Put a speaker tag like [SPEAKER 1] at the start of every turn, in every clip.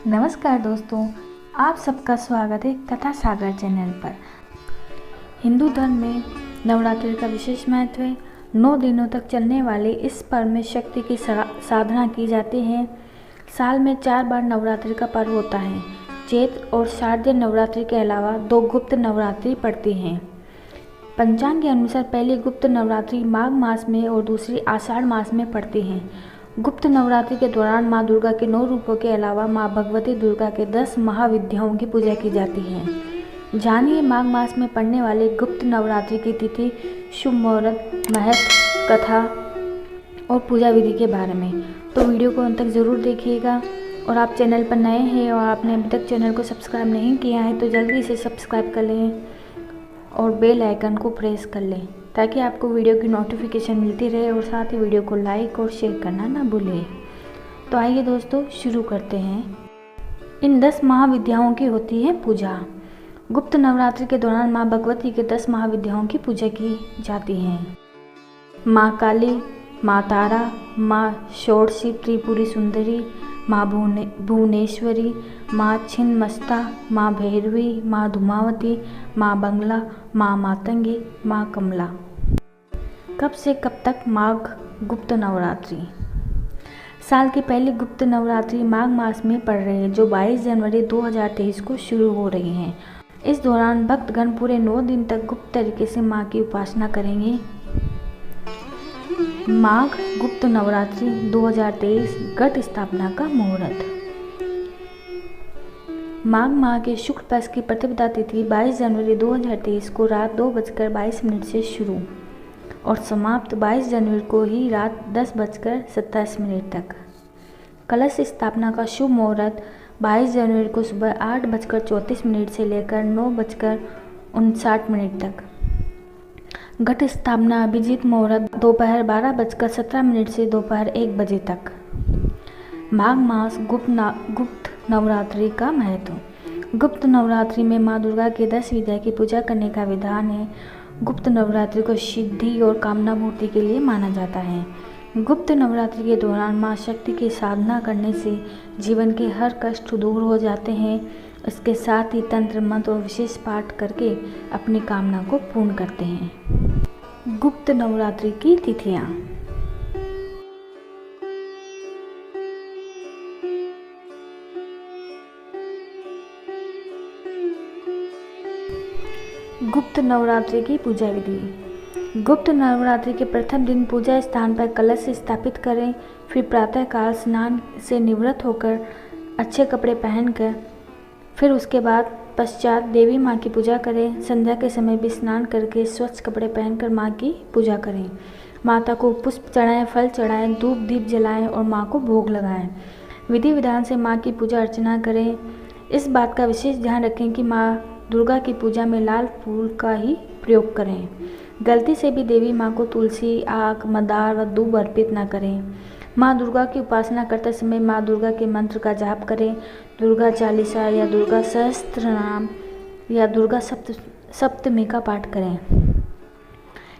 [SPEAKER 1] नमस्कार दोस्तों, आप सबका स्वागत है कथा सागर चैनल पर। हिंदू धर्म में नवरात्रि का विशेष महत्व है। 9 दिनों तक चलने वाले इस पर्व में शक्ति की साधना की जाती है। साल में 4 बार नवरात्रि का पर्व होता है। चैत्र और शारदीय नवरात्रि के अलावा 2 गुप्त नवरात्रि पड़ती हैं। पंचांग के अनुसार पहली गुप्त नवरात्रि माघ मास में और दूसरी आषाढ़ मास में पड़ती है। गुप्त नवरात्रि के दौरान माँ दुर्गा के 9 रूपों के अलावा माँ भगवती दुर्गा के 10 महाविद्याओं की पूजा की जाती है। जानिए माघ मास में पड़ने वाले गुप्त नवरात्रि की तिथि, शुभ मुहूर्त, महत्व, कथा और पूजा विधि के बारे में। तो वीडियो को अंत तक ज़रूर देखिएगा। और आप चैनल पर नए हैं और आपने अभी तक चैनल को सब्सक्राइब नहीं किया है तो जल्दी से सब्सक्राइब कर लें और बेल आइकन को प्रेस कर लें ताकि आपको वीडियो की नोटिफिकेशन मिलती रहे और साथ ही वीडियो को लाइक और शेयर करना ना भूलें। तो आइए दोस्तों शुरू करते हैं। इन 10 महाविद्याओं की होती है पूजा। गुप्त नवरात्रि के दौरान माँ भगवती के 10 महाविद्याओं की पूजा की जाती है। माँ काली, माँ तारा, माँ षोडशी त्रिपुरी सुंदरी, माँ भुवनेश्वरी, माँ छिन्नमस्ता, माँ भैरवी, माँ धूमावती, माँ बंगला, माँ मातंगी, माँ कमला। कब से कब तक माघ गुप्त नवरात्रि? साल की पहली गुप्त नवरात्रि माघ मास में पड़ रही है जो 22 जनवरी 2023 को शुरू हो रही है। इस दौरान भक्तगण पूरे 9 दिन तक गुप्त तरीके से माँ की उपासना करेंगे। माघ गुप्त नवरात्रि 2023 घट स्थापना का मुहूर्त। माघ माह के शुक्ल पक्ष की प्रतिपदा तिथि 22 जनवरी 2023 को रात 2:22 से शुरू और समाप्त 22 जनवरी को ही रात 10:27 तक। कलश स्थापना का शुभ मुहूर्त 22 जनवरी को सुबह 8:34 से लेकर 9:59 तक। घट स्थापना अभिजीत मुहूर्त दोपहर 12:17 से दोपहर 1 बजे तक। माघ मास गुप्त नवरात्रि का महत्व। गुप्त नवरात्रि में माँ दुर्गा के 10 विद्या की पूजा करने का विधान है। गुप्त नवरात्रि को सिद्धि और कामना पूर्ति के लिए माना जाता है। गुप्त नवरात्रि के दौरान माँ शक्ति की साधना करने से जीवन के हर कष्ट दूर हो जाते हैं। इसके साथ ही तंत्र मंत्र और विशेष पाठ करके अपनी कामना को पूर्ण करते हैं। गुप्त नवरात्रि की तिथियाँ। गुप्त नवरात्रि की पूजा विधि। गुप्त नवरात्रि के प्रथम दिन पूजा स्थान पर कलश स्थापित करें। फिर प्रातःकाल स्नान से निवृत्त होकर अच्छे कपड़े पहनकर फिर उसके बाद पश्चात देवी माँ की पूजा करें। संध्या के समय भी स्नान करके स्वच्छ कपड़े पहनकर माँ की पूजा करें। माता को पुष्प चढ़ाएं, फल चढ़ाएं, धूप दीप जलाएं और माँ को भोग लगाएं। विधि विधान से माँ की पूजा अर्चना करें। इस बात का विशेष ध्यान रखें कि माँ दुर्गा की पूजा में लाल फूल का ही प्रयोग करें। गलती से भी देवी माँ को तुलसी, आक, मदार व दूब अर्पित न करें। माँ दुर्गा की उपासना करते समय माँ दुर्गा के मंत्र का जाप करें। दुर्गा चालीसा या दुर्गा सहस्त्र नाम या दुर्गा सप्तमी का पाठ करें।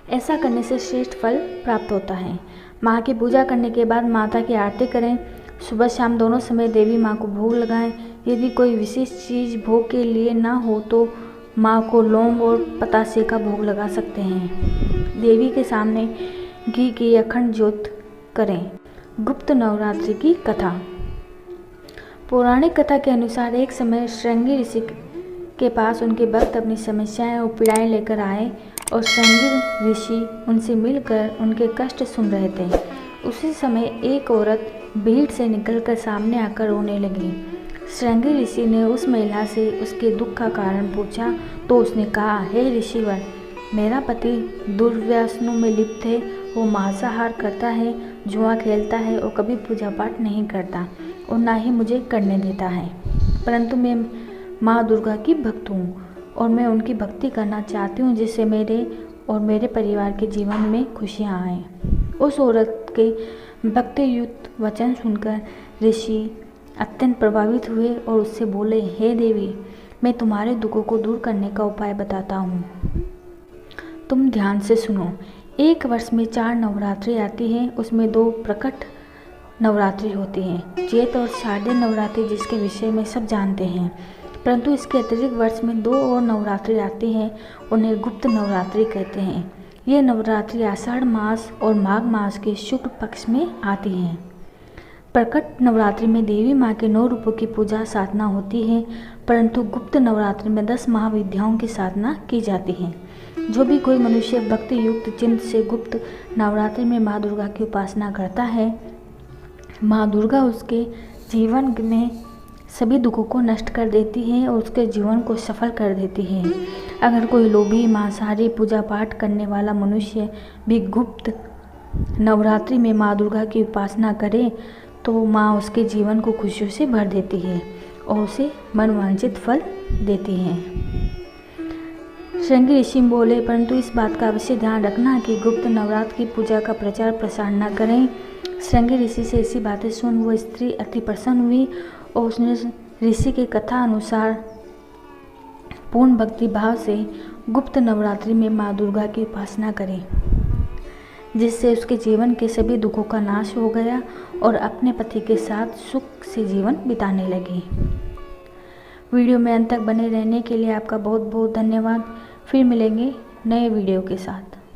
[SPEAKER 1] ऐसा करने से श्रेष्ठ फल प्राप्त होता है। माँ की पूजा करने के बाद माता की आरती करें। सुबह शाम दोनों समय देवी माँ को भोग लगाएं। यदि कोई विशेष चीज़ भोग के लिए ना हो तो माँ को लौंग और पतासे का भोग लगा सकते हैं। देवी के सामने घी की अखंड ज्योत करें। गुप्त नवरात्रि की कथा। पौराणिक कथा के अनुसार एक समय श्रृंगी ऋषि के पास उनके भक्त अपनी समस्याएं और पीड़ाएं लेकर आए और श्रृंगी ऋषि उनसे मिलकर उनके कष्ट सुन रहे थे। उसी समय एक औरत भीड़ से निकलकर सामने आकर रोने लगी। श्रृंगी ऋषि ने उस महिला से उसके दुख का कारण पूछा तो उसने कहा, हे ऋषिवर, मेरा पति दुर्व्यसनों में लिप्त है। वो मांसाहार करता है, जुआ खेलता है और कभी पूजा पाठ नहीं करता और ना ही मुझे करने देता है। परंतु मैं माँ दुर्गा की भक्त हूँ और मैं उनकी भक्ति करना चाहती हूँ जिससे मेरे और मेरे परिवार के जीवन में खुशियाँ आएँ। उस औरत के भक्तियुक्त वचन सुनकर ऋषि अत्यंत प्रभावित हुए और उससे बोले, हे देवी, मैं तुम्हारे दुखों को दूर करने का उपाय बताता हूँ, तुम ध्यान से सुनो। एक वर्ष में 4 नवरात्रि आती हैं। उसमें 2 प्रकट नवरात्रि होती हैं। चैत और शारदीय नवरात्रि जिसके विषय में सब जानते हैं, परंतु इसके अतिरिक्त वर्ष में 2 और नवरात्रि आती हैं, उन्हें गुप्त नवरात्रि कहते हैं। ये नवरात्रि आषाढ़ मास और माघ मास के शुक्ल पक्ष में आती हैं। प्रकट नवरात्रि में देवी माँ के 9 रूपों की पूजा साधना होती है, परंतु गुप्त नवरात्रि में 10 महाविद्याओं की साधना की जाती है। जो भी कोई मनुष्य भक्ति युक्त चिंत से गुप्त नवरात्रि में माँ दुर्गा की उपासना करता है, माँ दुर्गा उसके जीवन में सभी दुखों को नष्ट कर देती है और उसके जीवन को सफल कर देती है। अगर कोई लोभी मांसाहारी पूजा पाठ करने वाला मनुष्य भी गुप्त नवरात्रि में माँ दुर्गा की उपासना करे तो माँ उसके जीवन को खुशियों से भर देती है और उसे मनवांछित फल देती है। श्रृंगी ऋषि बोले, परंतु इस बात का अवश्य ध्यान रखना कि गुप्त नवरात्र की पूजा का प्रचार प्रसार न करें। श्रृंगी ऋषि से ऐसी बातें सुन वो स्त्री अति प्रसन्न हुई और उसने ऋषि के कथा अनुसार पूर्ण भक्ति भाव से गुप्त नवरात्रि में माँ दुर्गा की उपासना करी, जिससे उसके जीवन के सभी दुखों का नाश हो गया और अपने पति के साथ सुख से जीवन बिताने लगी। वीडियो में अंत तक बने रहने के लिए आपका बहुत बहुत धन्यवाद। फिर मिलेंगे नए वीडियो के साथ।